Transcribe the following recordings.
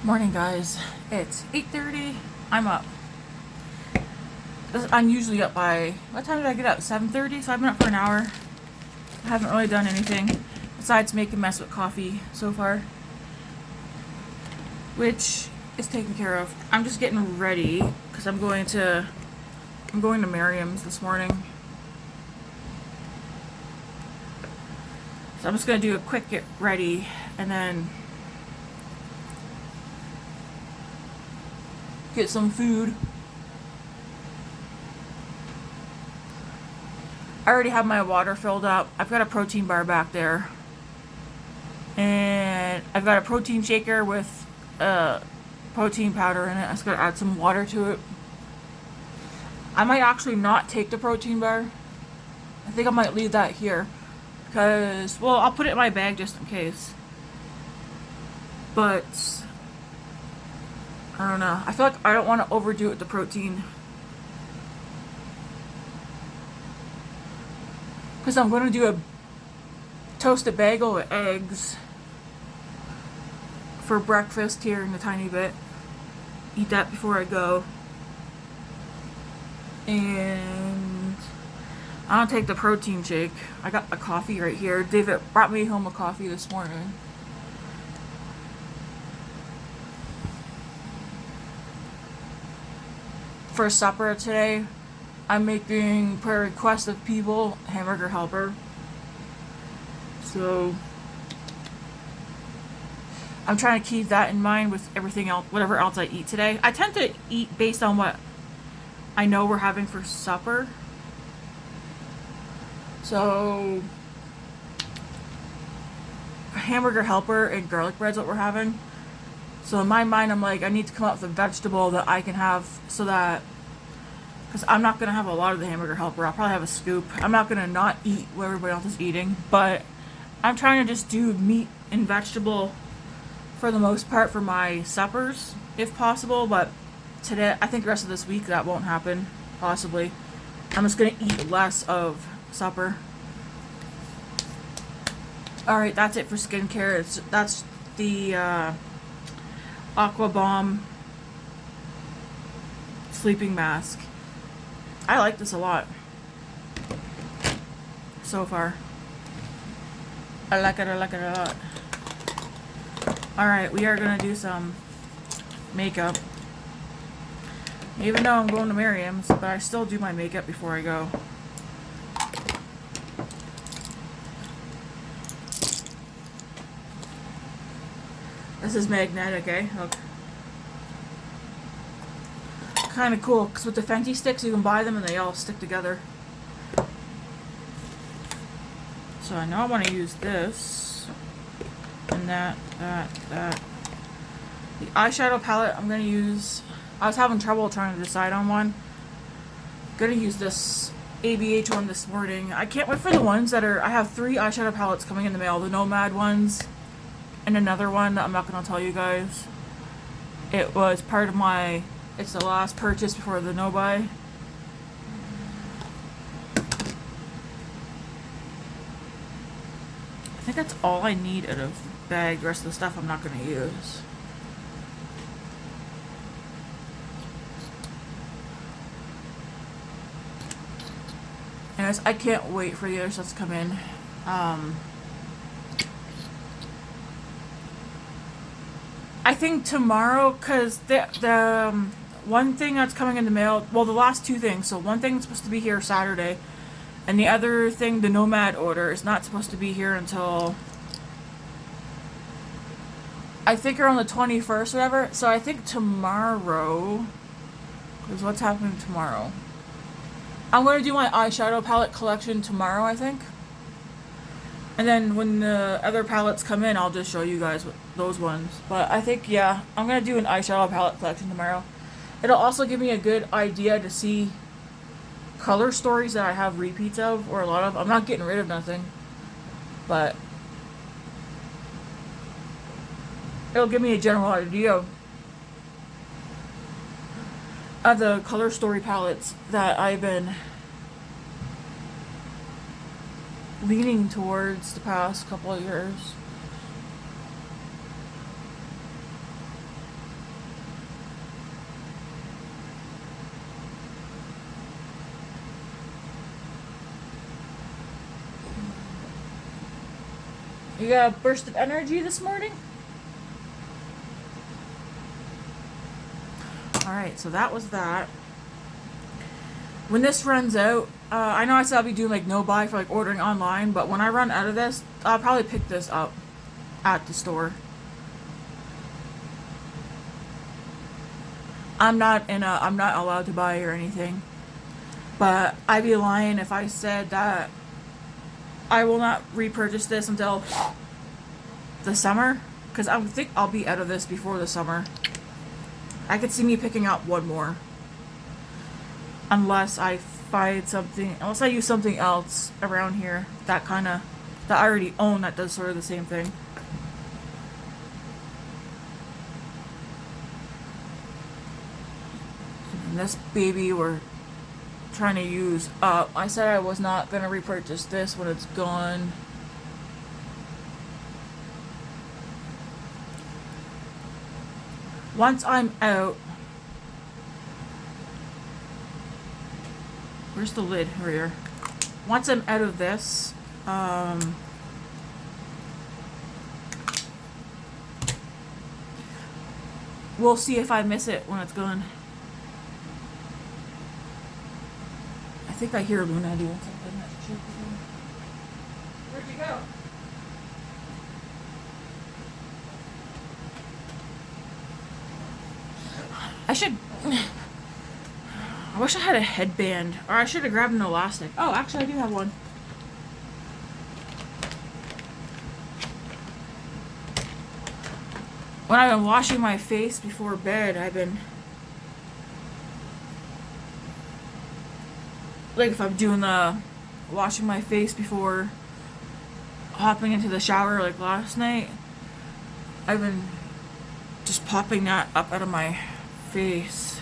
Morning, guys. It's 8:30. I'm up. I'm usually up by, what time did I get up? 7:30. So I've been up for an hour. I haven't really done anything besides make a mess with coffee so far, which is taken care of. I'm just getting ready because I'm going to Merriam's this morning. So I'm just gonna do a quick get ready and then get some food. I already have my water filled up. I've got a protein bar back there. And I've got a protein shaker with protein powder in it. I just gotta add some water to it. I might actually not take the protein bar. I think I might leave that here. Because, well, I'll put it in my bag just in case. But, I don't know. I feel like I don't want to overdo it with the protein. Because I'm going to do a toasted bagel with eggs for breakfast here in a tiny bit. Eat that before I go. And I'll take the protein shake. I got a coffee right here. David brought me home a coffee this morning. For supper today, I'm making, per request of people, hamburger helper. So I'm trying to keep that in mind with everything else, whatever else I eat today. I tend to eat based on what I know we're having for supper. So hamburger helper and garlic bread's what we're having. So in my mind, I'm like, I need to come up with a vegetable that I can have so that, because I'm not going to have a lot of the hamburger helper. I'll probably have a scoop. I'm not going to not eat what everybody else is eating, but I'm trying to just do meat and vegetable for the most part for my suppers, if possible. But today, I think the rest of this week that won't happen, possibly. I'm just going to eat less of supper. Alright, that's it for skincare. That's the Aqua Bomb sleeping mask. I like this a lot so far. I like it a lot. Alright, we are going to do some makeup. Even though I'm going to Merriam's, but I still do my makeup before I go. This is magnetic, eh? Look. Kind of cool, because with the Fenty sticks, you can buy them and they all stick together. So I know I want to use this. And that. The eyeshadow palette I'm going to use, I was having trouble trying to decide on one. I'm going to use this ABH one this morning. I can't wait for the ones that are, I have 3 eyeshadow palettes coming in the mail. The Nomad ones. And another one that I'm not going to tell you guys. It was part of my, it's the last purchase before the no-buy. I think that's all I need out of the bag. The rest of the stuff I'm not going to use. Anyways, I can't wait for the other stuff to come in. I think tomorrow, because the one thing that's coming in the mail, well, the last 2 things. So one thing's supposed to be here Saturday, and the other thing, the Nomad order, is not supposed to be here until, I think, around the 21st or whatever. So I think tomorrow, because what's happening tomorrow? I'm going to do my eyeshadow palette collection tomorrow, I think. And then when the other palettes come in, I'll just show you guys those ones. But I think, yeah, I'm going to do an eyeshadow palette collection tomorrow. It'll also give me a good idea to see color stories that I have repeats of, or a lot of. I'm not getting rid of nothing. But it'll give me a general idea of the color story palettes that I've been leaning towards the past couple of years. You got a burst of energy this morning? Alright, so that was that. When this runs out, I know I said I'll be doing like no buy for like ordering online, but when I run out of this, I'll probably pick this up at the store. I'm not allowed to buy or anything. But I'd be lying if I said that I will not repurchase this until the summer, because I think I'll be out of this before the summer. I could see me picking up one more. Unless I find something, unless I use something else around here that I already own that does sort of the same thing. And this baby we're trying to use up. I said I was not going to repurchase this when it's gone. Once I'm out, where's the lid? Here. Once I'm out of this, we'll see if I miss it when it's gone. I think I hear Luna doing something. Where'd you go? I wish I had a headband, or I should have grabbed an elastic. Oh, actually I do have one. When I've been washing my face before bed, I've been, like if I'm doing the washing my face before hopping into the shower like last night, I've been just popping that up out of my face.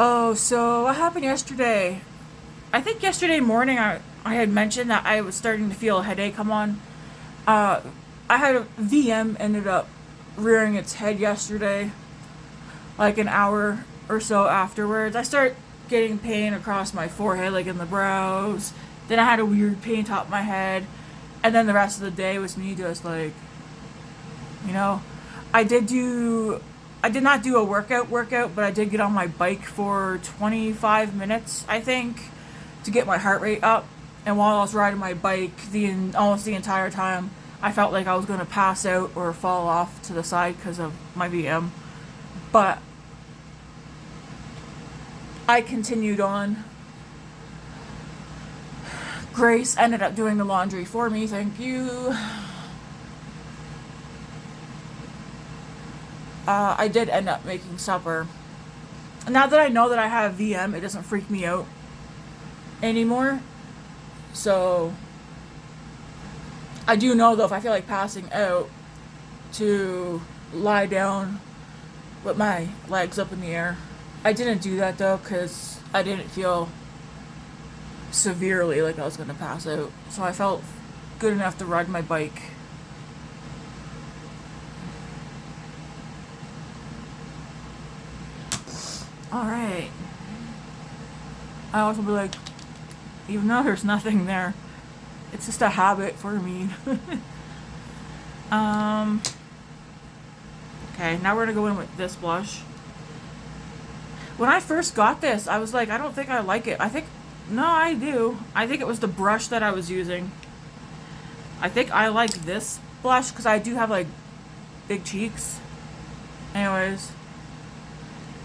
Oh, so what happened yesterday? I think yesterday morning I had mentioned that I was starting to feel a headache come on. I had a VM ended up rearing its head yesterday, like an hour or so afterwards. I start getting pain across my forehead, like in the brows. Then I had a weird pain top of my head. And then the rest of the day was me just like, you know, I did not do a workout, but I did get on my bike for 25 minutes, I think, to get my heart rate up. And while I was riding my bike, almost the entire time, I felt like I was going to pass out or fall off to the side because of my VM. But I continued on. Grace ended up doing the laundry for me, thank you. I did end up making supper. Now that I know that I have VM, it doesn't freak me out anymore. So I do know though if I feel like passing out to lie down with my legs up in the air. I didn't do that though because I didn't feel severely like I was going to pass out. So I felt good enough to ride my bike. Alright. I also be like, even though there's nothing there, it's just a habit for me. Okay, now we're gonna go in with this blush. When I first got this, I was like, I don't think I like it. No, I do. I think it was the brush that I was using. I think I like this blush because I do have like big cheeks. Anyways,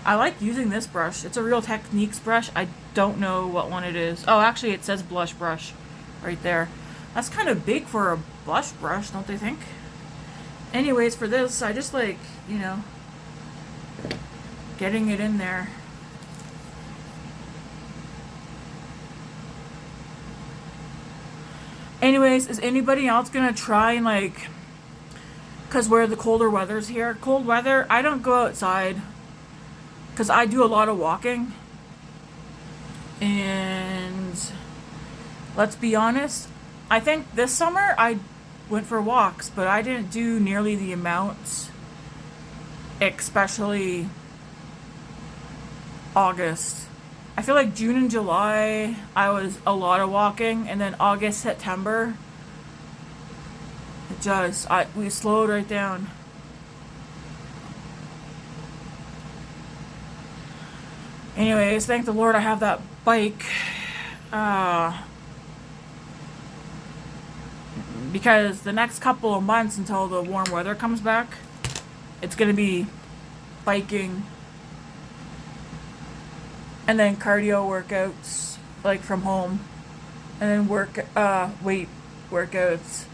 I like using this brush. It's a Real Techniques brush. I don't know what one it is. Oh, actually it says blush brush right there. That's kind of big for a blush brush, don't they think? Anyways, for this, I just like, you know, getting it in there. Anyways, is anybody else gonna try and like, because where the colder weather's here, cold weather, I don't go outside because I do a lot of walking. And let's be honest, I think this summer I went for walks, but I didn't do nearly the amount especially August. I feel like June and July I was a lot of walking, and then August, September, we slowed right down. Anyways, thank the Lord I have that bike. Because the next couple of months until the warm weather comes back, it's gonna be biking and then cardio workouts like from home, and then weight workouts.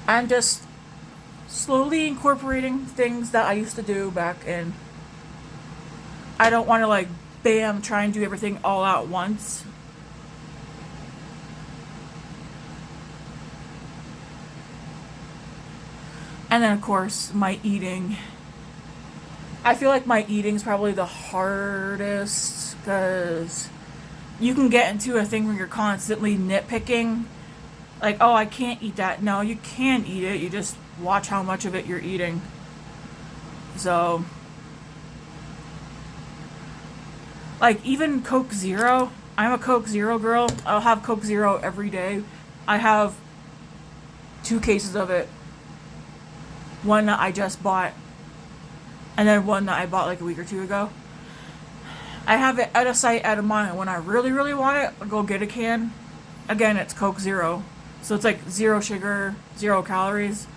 I'm just slowly incorporating things that I used to do back in. I don't want to like bam try and do everything all at once. And then of course my eating. I feel like my eating is probably the hardest because you can get into a thing where you're constantly nitpicking. Like, oh, I can't eat that. No, you can eat it. You just watch how much of it you're eating. So, like, even Coke Zero. I'm a Coke Zero girl. I'll have Coke Zero every day. I have 2 cases of it. One that I just bought, and then one that I bought like a week or 2 ago. I have it out of sight, out of mind. When I really, really want it, I'll go get a can. Again, it's Coke Zero. So it's like 0 sugar, 0 calories.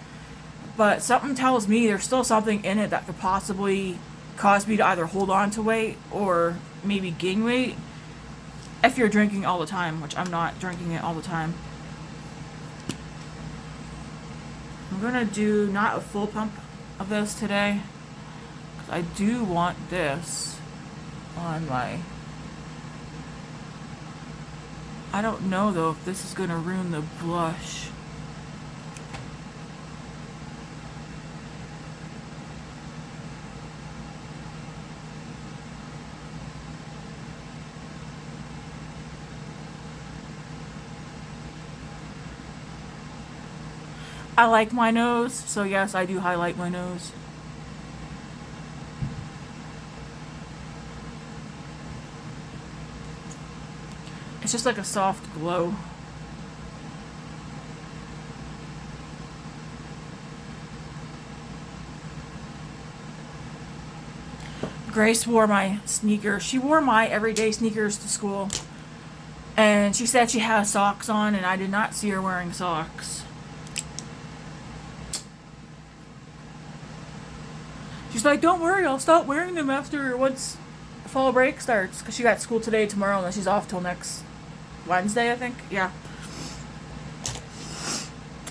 But something tells me there's still something in it that could possibly cause me to either hold on to weight or maybe gain weight if you're drinking all the time, which I'm not drinking it all the time. I'm gonna do not a full pump of this today, because I do want this on my... I don't know though if this is gonna ruin the blush. I like my nose, so yes, I do highlight my nose. It's just like a soft glow. Grace wore my sneakers. She wore my everyday sneakers to school. And she said she has socks on, and I did not see her wearing socks. She's like, don't worry, I'll stop wearing them once fall break starts. Because she got school today, tomorrow, and then she's off till next Wednesday, I think. Yeah.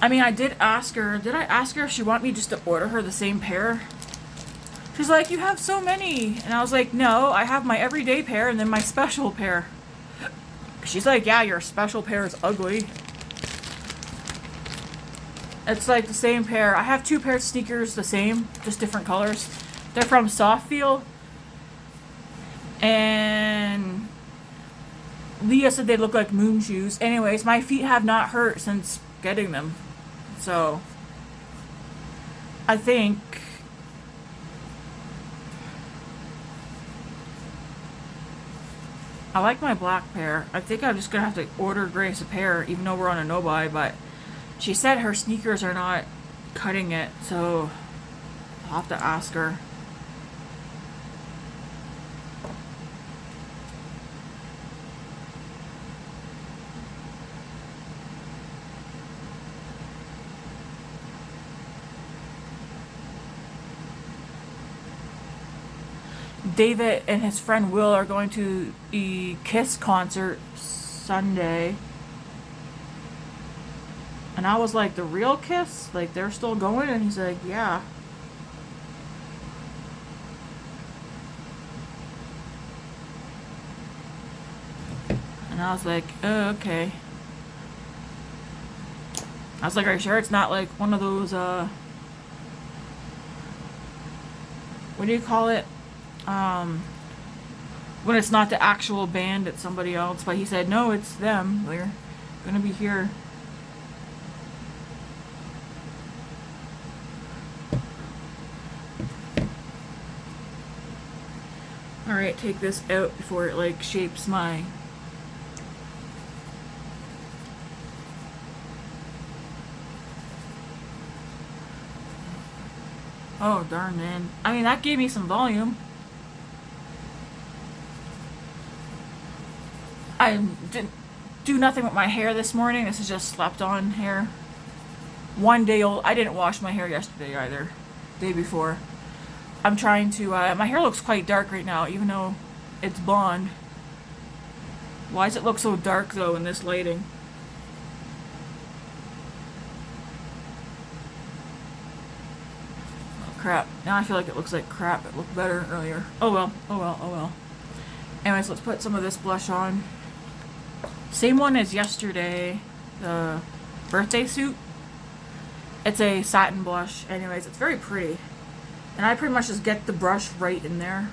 I mean, did I ask her if she wanted me just to order her the same pair? She's like, you have so many. And I was like, no, I have my everyday pair and then my special pair. She's like, yeah, your special pair is ugly. It's like the same pair. I have 2 pairs of sneakers, the same, just different colors. They're from Softfield. And Leah said they look like moon shoes. Anyways, my feet have not hurt since getting them. So, I think I like my black pair. I think I'm just gonna have to order Grace a pair, even though we're on a no-buy, but she said her sneakers are not cutting it, so I'll have to ask her. David and his friend Will are going to the Kiss concert Sunday. And I was like, the real Kiss? Like, they're still going? And he's like, yeah. And I was like, oh, okay. I was like, are you sure it's not like one of those, what do you call it? When it's not the actual band, it's somebody else. But he said, no, it's them. They're gonna be here. Alright, take this out before it like shapes my... Oh, darn, man. I mean, that gave me some volume. I didn't do nothing with my hair this morning. This is just slept on hair. One day old. I didn't wash my hair yesterday either. Day before. I'm trying to, my hair looks quite dark right now, even though it's blonde. Why does it look so dark though in this lighting? Crap. Now I feel like it looks like crap. It looked better earlier. Oh well, oh well, oh well. Anyways, let's put some of this blush on. Same one as yesterday. The birthday suit. It's a satin blush. Anyways, it's very pretty. And I pretty much just get the brush right in there.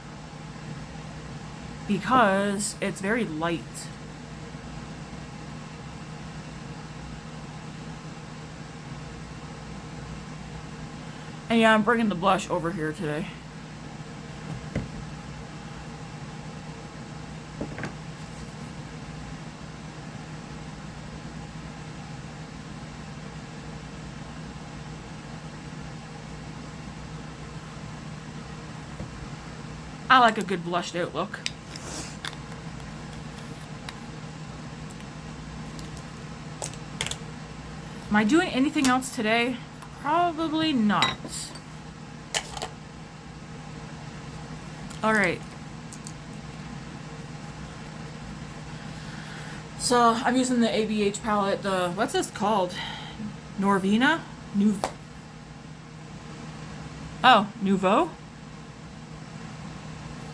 Because it's very light. And yeah, I'm bringing the blush over here today. I like a good blushed out look. Am I doing anything else today? Probably not. Alright. So, I'm using the ABH palette, what's this called? Norvina? Nouveau?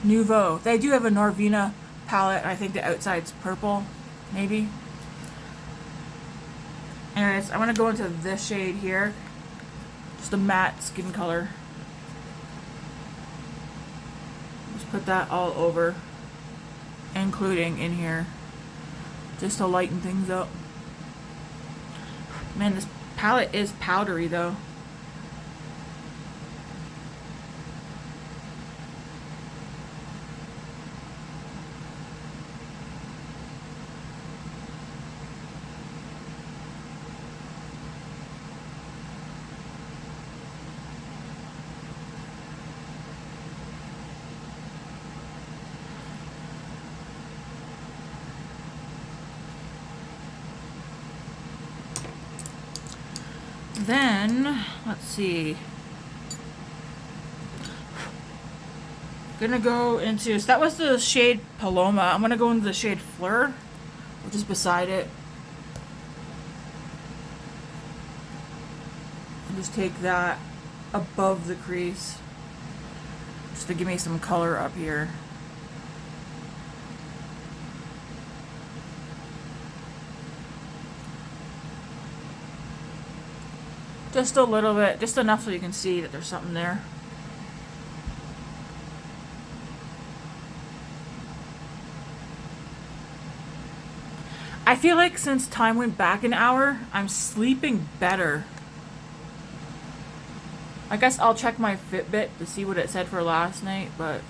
Nouveau. They do have a Norvina palette. I think the outside's purple, maybe. Anyways, I'm going to go into this shade here. Just a matte skin color. Just put that all over, including in here, just to lighten things up. Man, this palette is powdery though. Then, let's see. Gonna go into, so that was the shade Paloma. I'm gonna go into the shade Fleur, which is beside it. And just take that above the crease, just to give me some color up here. Just a little bit, just enough so you can see that there's something there. I feel like since time went back an hour, I'm sleeping better. I guess I'll check my Fitbit to see what it said for last night, but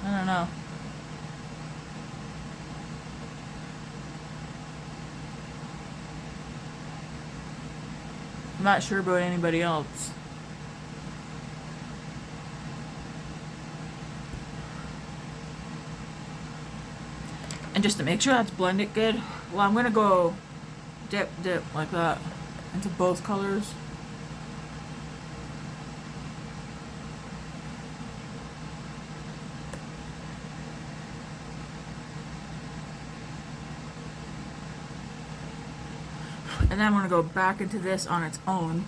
I don't know. I'm not sure about anybody else. And just to make sure that's blended good, well, I'm gonna go dip like that into both colors. And then I'm going to go back into this on its own.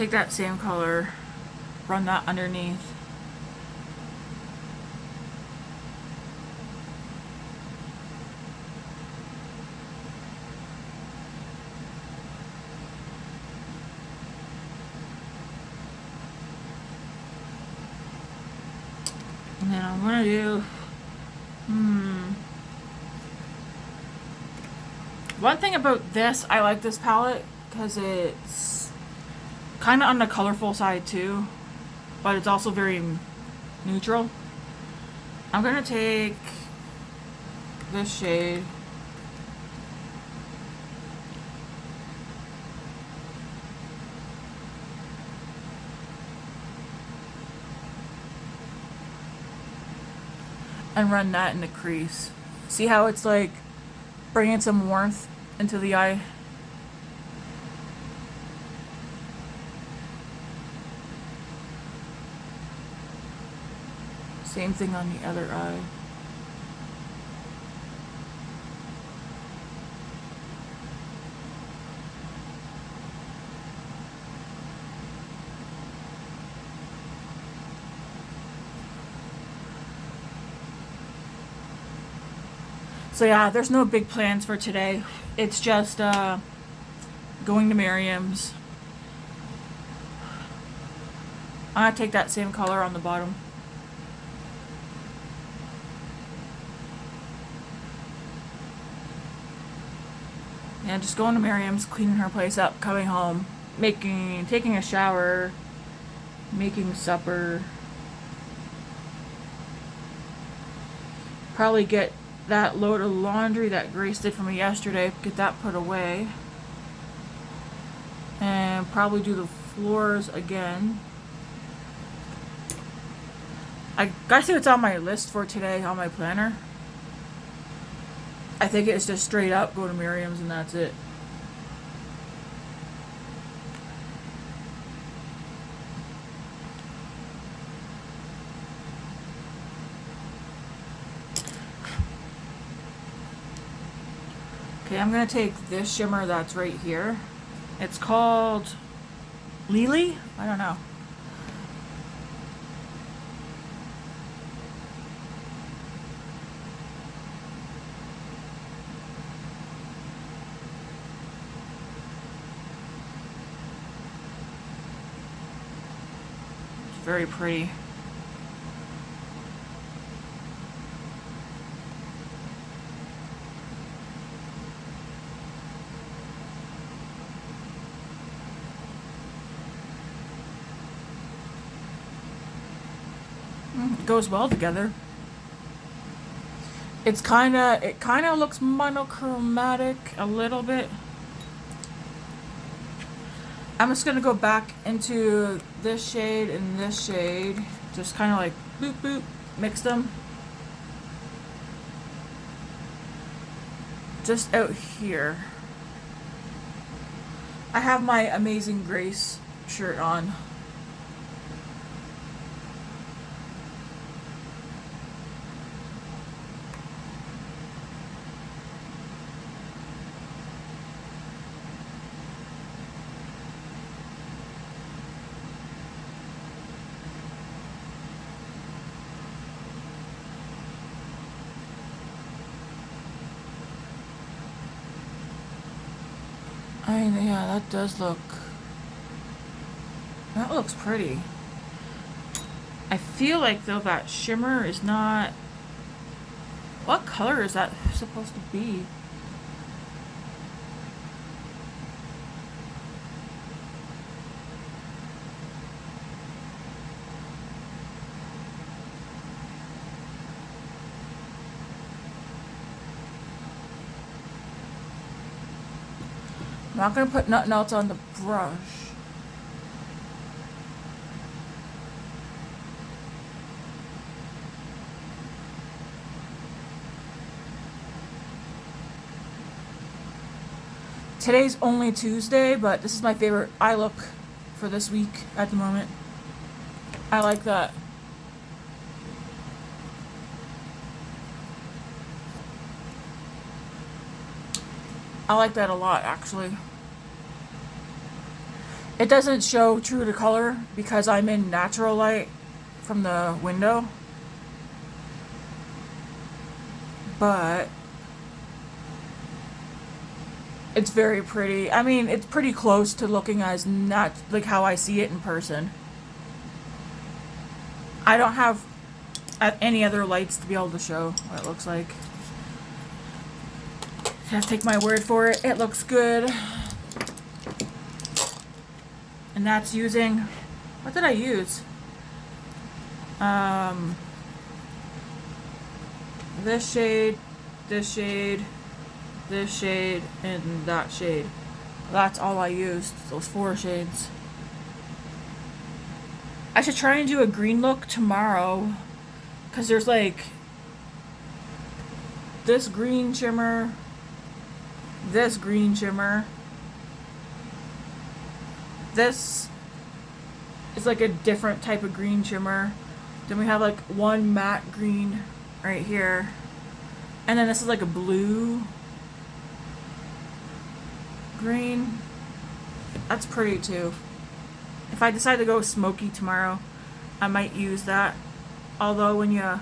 take that same color, run that underneath. And then I'm gonna do, one thing about this, I like this palette because it's kind of on the colorful side too, but it's also very neutral. I'm gonna take this shade. And run that in the crease. See how it's like bringing some warmth into the eye? Same thing on the other eye. So yeah, there's no big plans for today. It's just going to Miriam's. I'm gonna take that same color on the bottom. Yeah, just going to Miriam's, cleaning her place up, coming home, taking a shower, making supper. Probably get that load of laundry that Grace did for me yesterday, get that put away. And probably do the floors again. I gotta see what's on my list for today on my planner. I think it's just straight up go to Miriam's and that's it. Okay, I'm gonna take this shimmer that's right here. It's called Lily? I don't know. It's very pretty. It goes well together. It kind of looks monochromatic a little bit. I'm just gonna go back into this shade and this shade, just kind of like boop boop, mix them. Just out here. I have my Amazing Grace shirt on. I mean, yeah, that does look... That looks pretty. I feel like, though, that shimmer is not... What color is that supposed to be? I'm not going to put nothing else on the brush. Today's only Tuesday, but this is my favorite eye look for this week at the moment. I like that. I like that a lot, actually. It doesn't show true to color because I'm in natural light from the window. But it's very pretty. I mean, it's pretty close to looking as not like how I see it in person. I don't have any other lights to be able to show what it looks like. Just take my word for it. It looks good. And that's using, what did I use? This shade, this shade, this shade, and that shade. That's all I used, those 4 shades. I should try and do a green look tomorrow, because there's like this green shimmer, this green shimmer. This is like a different type of green shimmer. Then we have like one matte green right here. And then this is like a blue green. That's pretty too. If I decide to go smoky tomorrow, I might use that. Although when you...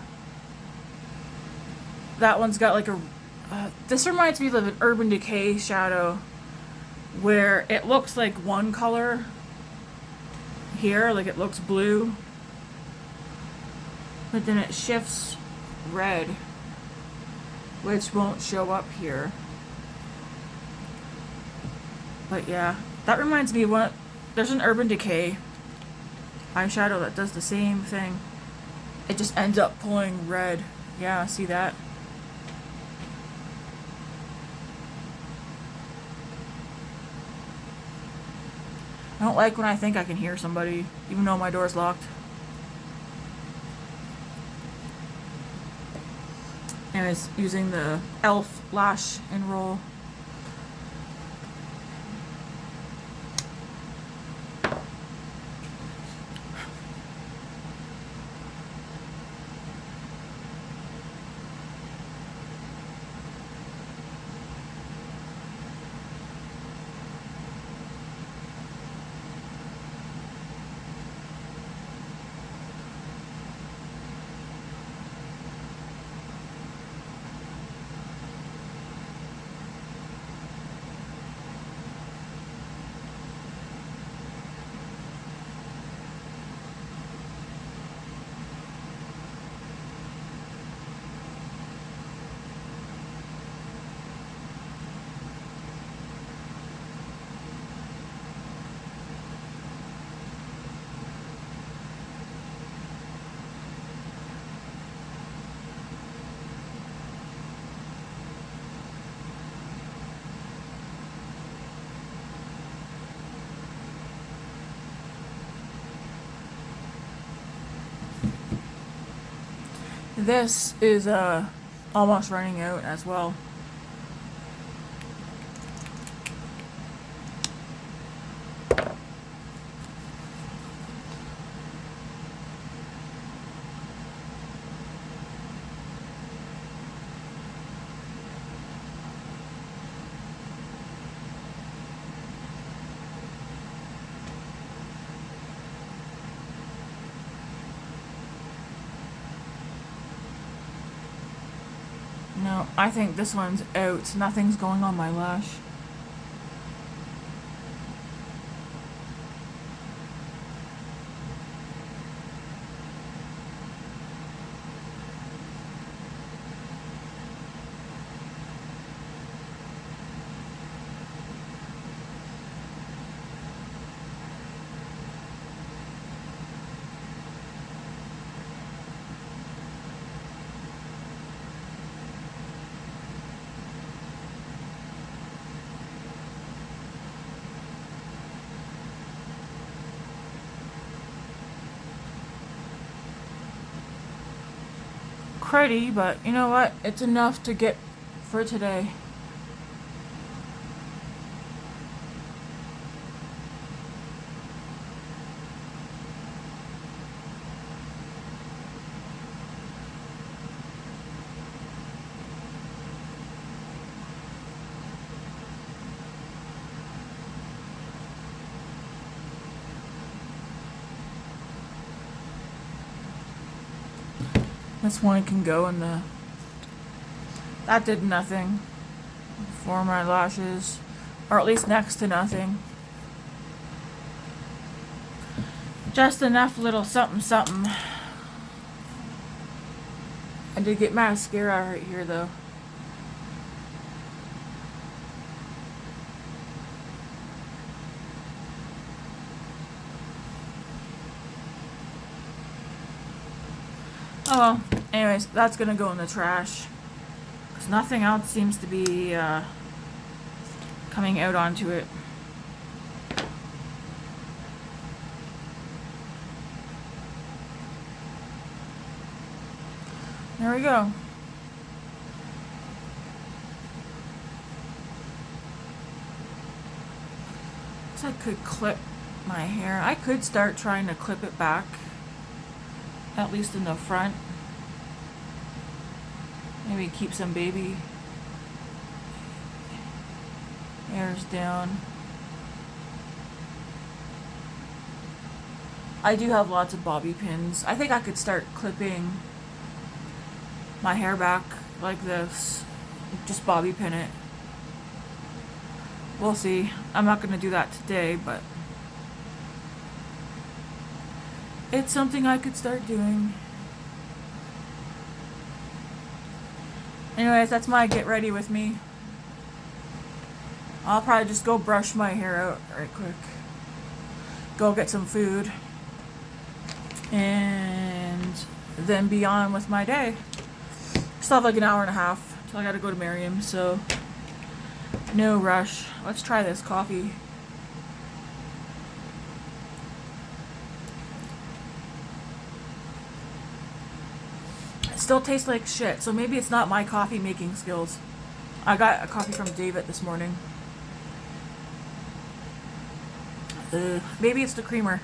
that one's got like a... this reminds me of an Urban Decay shadow where it looks like one color here, like it looks blue, but then it shifts red, which won't show up here. But yeah, that reminds me of what, there's an Urban Decay eyeshadow that does the same thing. It just ends up pulling red. Yeah, see that? I don't like when I think I can hear somebody, even though my door's locked. Anyways, using the e.l.f. Lash and Roll. This is almost running out as well. No, I think this one's out. Nothing's going on my lash. Pretty, but you know what? It's enough to get for today. This one can go in the... That did nothing for my lashes. Or at least next to nothing. Just enough little something something. I did get mascara right here though. Oh well, anyways, that's gonna go in the trash. Because nothing else seems to be coming out onto it. There we go. So I could clip my hair. I could start trying to clip it back. At least in the front. Maybe keep some baby hairs down. I do have lots of bobby pins. I think I could start clipping my hair back like this. Just bobby pin it. We'll see. I'm not going to do that today, but it's something I could start doing. Anyways, that's my get ready with me. I'll probably just go brush my hair out right quick. Go get some food. And then be on with my day. Still have like an hour and a half till I gotta go to Merriam, so no rush. Let's try this coffee. It still tastes like shit, so maybe it's not my coffee making skills. I got a coffee from David this morning. Maybe it's the creamer.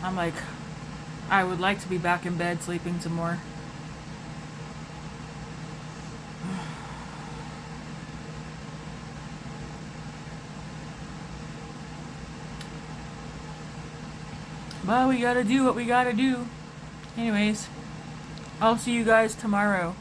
I'm like, I would like to be back in bed sleeping some more. But we gotta do what we gotta do. Anyways, I'll see you guys tomorrow.